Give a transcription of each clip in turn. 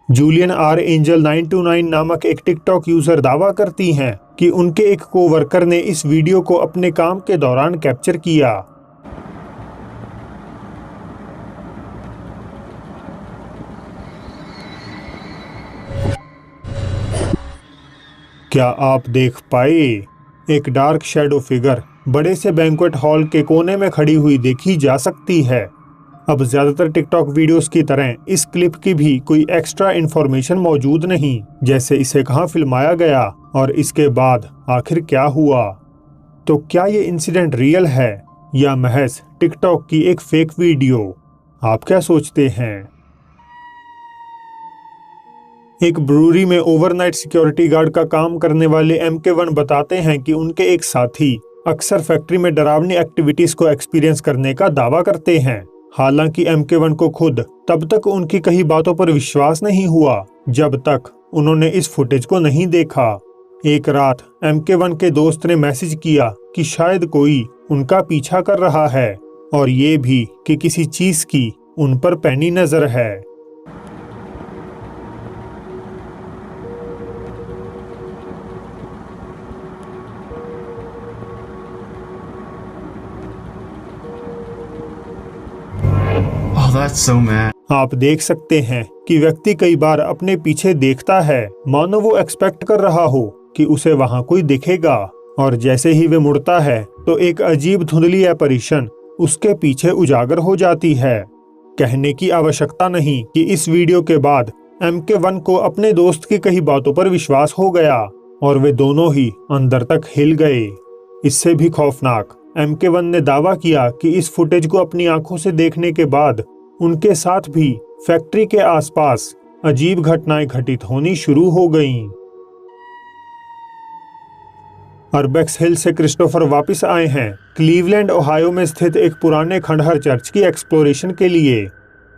Julian are angel 929 नामक एक TikTok user दावा करती हैं कि उनके एक कोवर्कर ने इस वीडियो को अपने काम के दौरान कैप्चर किया। क्या आप देख पाए? एक डार्क शैडो फिगर बड़े से बैंक्वेट हॉल के कोने में खड़ी हुई देखी जा सकती है। अब ज्यादातर टिकटॉक वीडियोस की तरह इस क्लिप की भी कोई एक्स्ट्रा इन्फॉर्मेशन मौजूद नहीं, जैसे इसे कहां फिल्माया गया और इसके बाद आखिर क्या हुआ। तो क्या ये इंसिडेंट रियल है या महज टिकटॉक की एक फेक वीडियो? आप क्या सोचते हैं? एक ब्रूरी में ओवरनाइट सिक्योरिटी गार्ड का काम करने वाले MK1 बताते हैं कि उनके एक साथी अक्सर फैक्ट्री में डरावनी एक्टिविटीज को एक्सपीरियंस करने का दावा करते हैं। हालांकि MK1 को खुद तब तक उनकी कही बातों पर विश्वास नहीं हुआ जब तक उन्होंने इस फुटेज को नहीं देखा। एक रात MK1 के दोस्त ने मैसेज किया कि शायद कोई उनका पीछा कर रहा है और ये भी कि किसी चीज की उन पर पैनी नजर है। That's so mad. आप देख सकते हैं कि व्यक्ति कई बार अपने पीछे देखता है, मानो वो एक्सपेक्ट कर रहा हो कि उसे वहां कोई दिखेगा, और जैसे ही वे मुड़ता है तो एक अजीब धुंधली एपरिशन उसके पीछे उजागर हो जाती है। कहने की आवश्यकता नहीं कि इस वीडियो के बाद MK1 को अपने दोस्त की कही बातों पर विश्वास हो गया और वे दोनों ही अंदर तक हिल गए। इससे भी खौफनाक, MK1 ने दावा किया कि इस फुटेज को अपनी आंखों से देखने के बाद उनके साथ भी फैक्ट्री के आसपास अजीब घटनाएं घटित होनी शुरू हो गईं। अर्बेक्स हिल से क्रिस्टोफर वापस आए हैं क्लीवलैंड ओहायो में स्थित एक पुराने खंडहर चर्च की एक्सप्लोरेशन के लिए।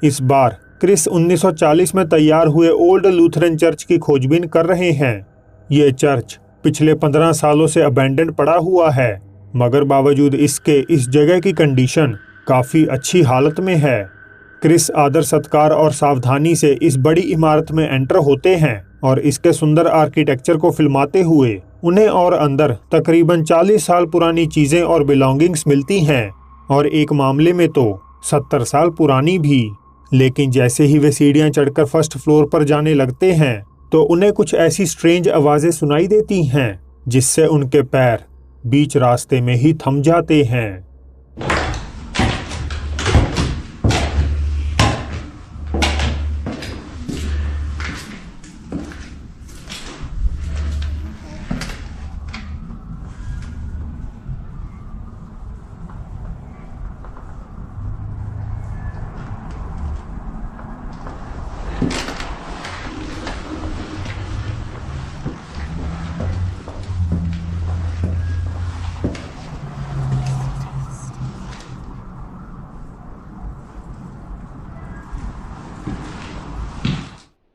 इस बार क्रिस 1940 में तैयार हुए ओल्ड लूथरन चर्च की खोजबीन कर रहे हैं। ये चर्च पिछले 15 सालों से अबैंडन पड़ा हुआ है, मगर बावजूद इसके इस जगह की कंडीशन काफी अच्छी हालत में है। क्रिस आदर सत्कार और सावधानी से इस बड़ी इमारत में एंटर होते हैं और इसके सुंदर आर्किटेक्चर को फिल्माते हुए उन्हें और अंदर तकरीबन 40 साल पुरानी चीजें और बिलोंगिंग्स मिलती हैं, और एक मामले में तो 70 साल पुरानी भी। लेकिन जैसे ही वे सीढ़ियां चढ़कर फर्स्ट फ्लोर पर जाने लगते हैं तो उन्हें कुछ ऐसी स्ट्रेंज आवाजें सुनाई देती हैं जिससे उनके पैर बीच रास्ते में ही थम जाते हैं।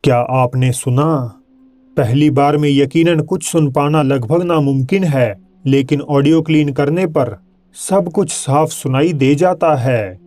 क्या आपने सुना? पहली बार में यकीनन कुछ सुन पाना लगभग नामुमकिन है, लेकिन ऑडियो क्लीन करने पर सब कुछ साफ सुनाई दे जाता है।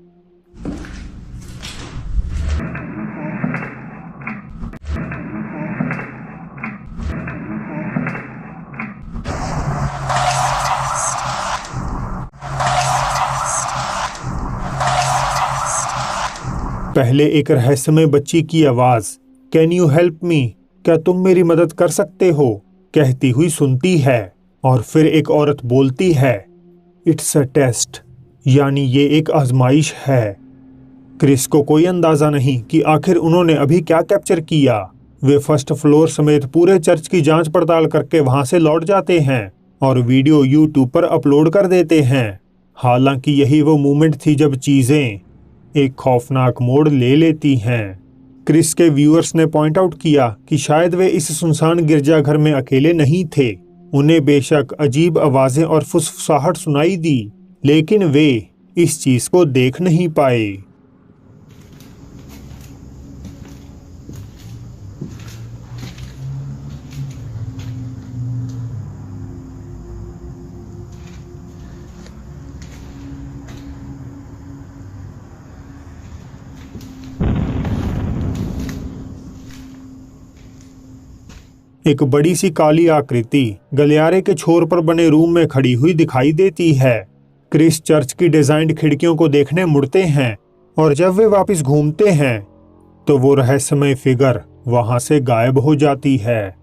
पहले एक रहस्यमय बच्ची की आवाज, कैन यू हेल्प मी, क्या तुम मेरी मदद कर सकते हो, कहती हुई सुनती है, और फिर एक औरत बोलती है, इट्स अ टेस्ट, यानी ये एक आजमाइश है। क्रिस को कोई अंदाजा नहीं कि आखिर उन्होंने अभी क्या कैप्चर किया। वे फर्स्ट फ्लोर समेत पूरे चर्च की जांच पड़ताल करके वहां से लौट जाते हैं और वीडियो YouTube पर अपलोड कर देते हैं। हालांकि यही वो मोमेंट थी जब चीजें एक खौफनाक मोड़ ले लेती हैं। क्रिस के व्यूअर्स ने पॉइंट आउट किया कि शायद वे इस सुनसान गिरजाघर में अकेले नहीं थे। उन्हें बेशक अजीब आवाजें और फुसफुसाहट सुनाई दी, लेकिन वे इस चीज को देख नहीं पाए। एक बड़ी सी काली आकृति गलियारे के छोर पर बने रूम में खड़ी हुई दिखाई देती है। क्रिस चर्च की डिजाइंड खिड़कियों को देखने मुड़ते हैं और जब वे वापस घूमते हैं तो वो रहस्यमय फिगर वहां से गायब हो जाती है।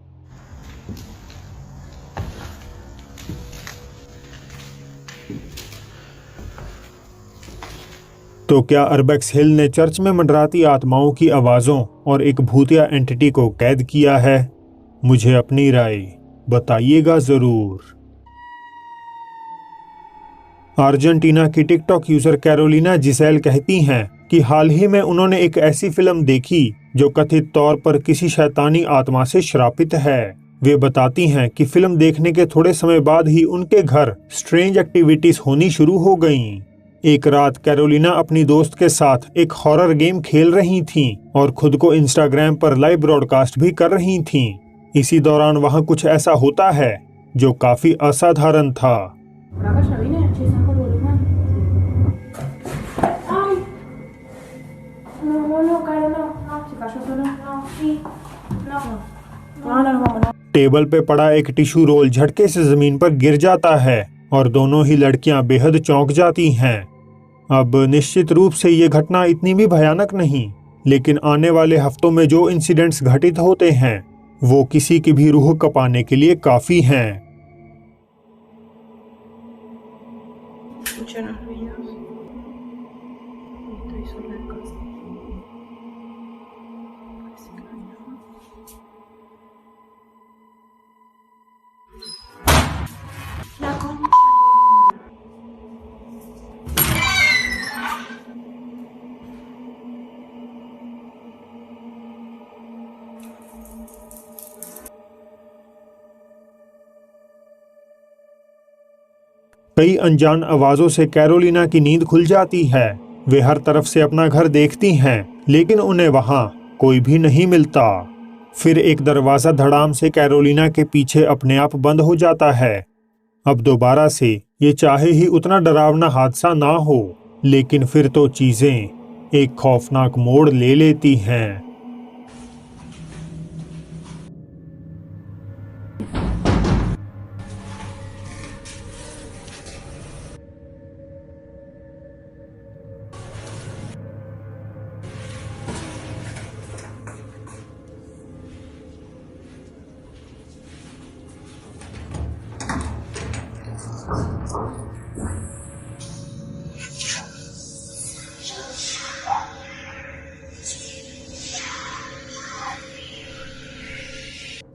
तो क्या अर्बेक्स हिल ने चर्च में मंडराती आत्माओं की आवाजों और एक भूतिया एंटिटी को कैद किया है? मुझे अपनी राय बताइएगा जरूर। अर्जेंटीना की टिकटॉक यूजर कैरोलिना जिसेल कहती हैं कि हाल ही में उन्होंने एक ऐसी फिल्म देखी जो कथित तौर पर किसी शैतानी आत्मा से श्रापित है। वे बताती हैं कि फिल्म देखने के थोड़े समय बाद ही उनके घर स्ट्रेंज एक्टिविटीज होनी शुरू हो गईं। एक रात कैरोलिना अपनी दोस्त के साथ एक हॉरर गेम खेल रही थीं और खुद को इंस्टाग्राम पर लाइव ब्रॉडकास्ट भी कर रही थीं। इसी दौरान वहां कुछ ऐसा होता है जो काफी असाधारण था। टेबल पे पड़ा एक टिश्यू रोल झटके से जमीन पर गिर जाता है और दोनों ही लड़कियां बेहद चौंक जाती हैं। अब निश्चित रूप से ये घटना इतनी भी भयानक नहीं, लेकिन आने वाले हफ्तों में जो इंसिडेंट्स घटित होते हैं वो किसी की भी रूह कपाने के लिए काफी हैं। कई अनजान आवाजों से कैरोलिना की नींद खुल जाती है। वे हर तरफ से अपना घर देखती हैं, लेकिन उन्हें वहां कोई भी नहीं मिलता। फिर एक दरवाजा धड़ाम से कैरोलिना के पीछे अपने आप बंद हो जाता है। अब दोबारा से ये चाहे ही उतना डरावना हादसा ना हो, लेकिन फिर तो चीजें एक खौफनाक मोड़ ले लेती हैं।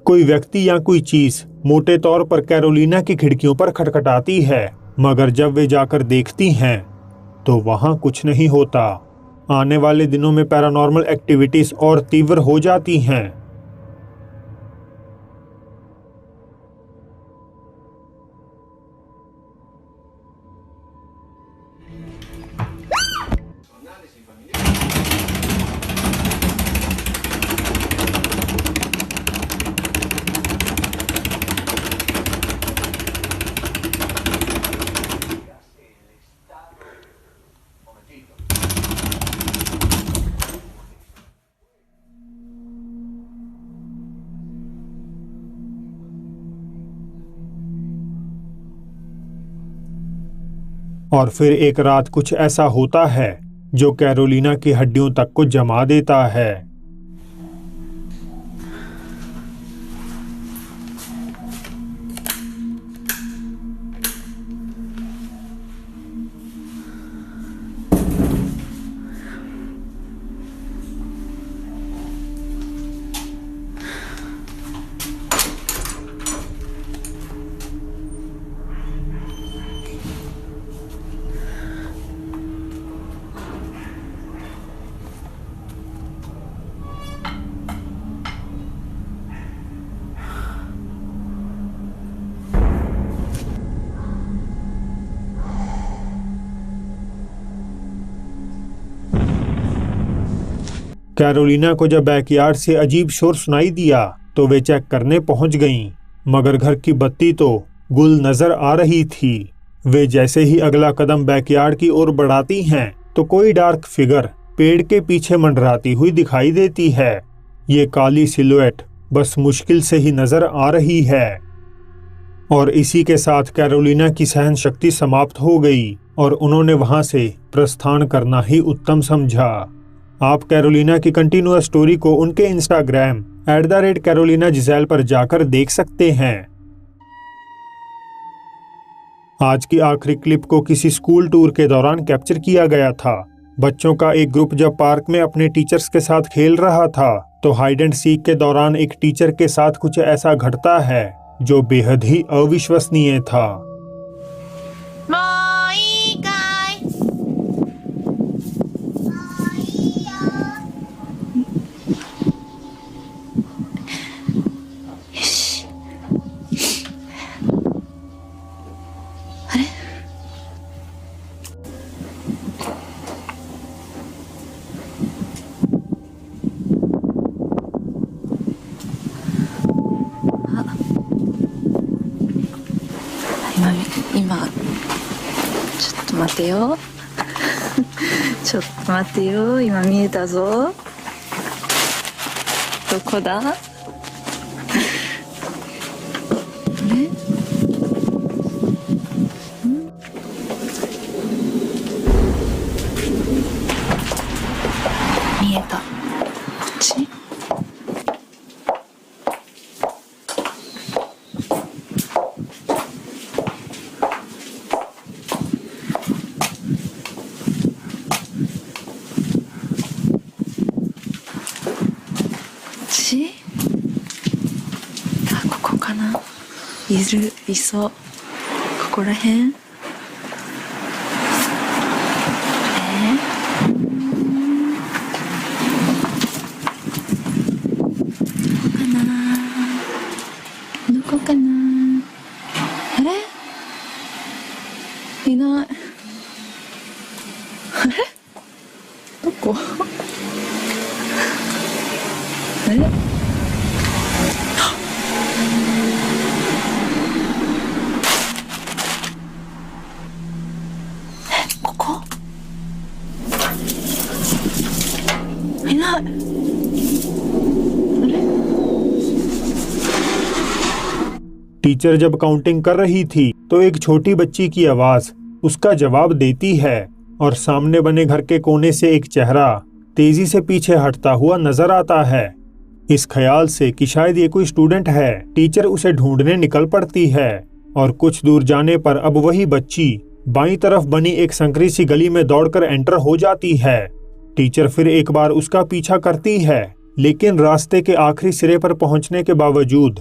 कोई व्यक्ति या कोई चीज मोटे तौर पर कैरोलिना की खिड़कियों पर खटखटाती है, मगर जब वे जाकर देखती हैं तो वहां कुछ नहीं होता। आने वाले दिनों में पैरानॉर्मल एक्टिविटीज और तीव्र हो जाती हैं। और फिर एक रात कुछ ऐसा होता है जो कैरोलिना की हड्डियों तक को जमा देता है। कैरोलिना को जब बैकयार्ड से अजीब शोर सुनाई दिया तो वे चेक करने पहुंच गईं, मगर घर की बत्ती तो गुल नजर आ रही थी। वे जैसे ही अगला कदम बैकयार्ड की ओर बढ़ाती हैं तो कोई डार्क फिगर पेड़ के पीछे मंडराती हुई दिखाई देती है। ये काली सिलुएट बस मुश्किल से ही नजर आ रही है। और इसी के साथ कैरोलिना की सहन शक्ति समाप्त हो गई और उन्होंने वहां से प्रस्थान करना ही उत्तम समझा। आप कैरोलिना की कंटिन्यूअस स्टोरी को उनके इंस्टाग्राम @Carolina Giselle पर जाकर देख सकते हैं। आज की आखिरी क्लिप को किसी स्कूल टूर के दौरान कैप्चर किया गया था। बच्चों का एक ग्रुप जब पार्क में अपने टीचर्स के साथ खेल रहा था तो हाइड एंड सीक के दौरान एक टीचर के साथ कुछ ऐसा घटता है जो बेहद ही अविश्वसनीय था।今ちょっと待ってよちょっと待ってよ、今見えたぞ。どこだ？あれ？見えた。こっち？ここかな。いそう。ここら辺。どこかな。あれ？いない。あれ？どこ？あれ？ここ？いない。あれ？टीचर जब काउंटिंग कर रही थी तो एक छोटी बच्ची की आवाज उसका जवाब देती है और सामने बने घर के कोने से एक चेहरा तेजी से पीछे हटता हुआ नजर आता है। इस ख्याल से कि शायद ये कोई स्टूडेंट है, टीचर उसे ढूंढने निकल पड़ती है और कुछ दूर जाने पर अब वही बच्ची बाईं तरफ बनी एक संकरी सी गली में दौड़कर एंटर हो जाती है। टीचर फिर एक बार उसका पीछा करती है, लेकिन रास्ते के आखिरी सिरे पर पहुंचने के बावजूद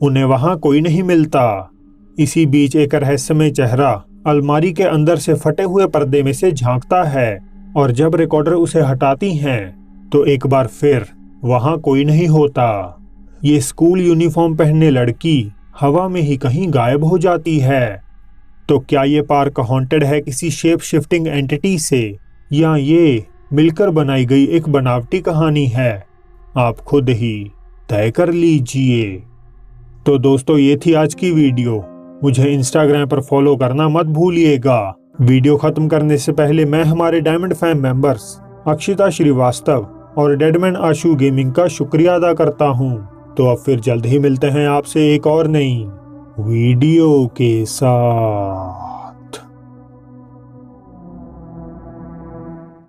उन्हें वहां कोई नहीं मिलता। इसी बीच एक रहस्यमय चेहरा अलमारी के अंदर से फटे हुए पर्दे में से झांकता है और जब रिकॉर्डर उसे हटाती हैं तो एक बार फिर वहां कोई नहीं होता। ये स्कूल यूनिफॉर्म पहने लड़की हवा में ही कहीं गायब हो जाती है। तो क्या ये पार्क हॉन्टेड है किसी शेप शिफ्टिंग एंटिटी से, या ये मिलकर बनाई गई एक बनावटी कहानी है? आप खुद ही तय कर लीजिए। तो दोस्तों, ये थी आज की वीडियो। मुझे इंस्टाग्राम पर फॉलो करना मत भूलिएगा। वीडियो खत्म करने से पहले मैं हमारे diamond fam members Akshita Srivastava और डेडमैन आशु गेमिंग का शुक्रिया अदा करता हूं। तो अब फिर जल्द ही मिलते हैं आपसे एक और नई वीडियो के साथ।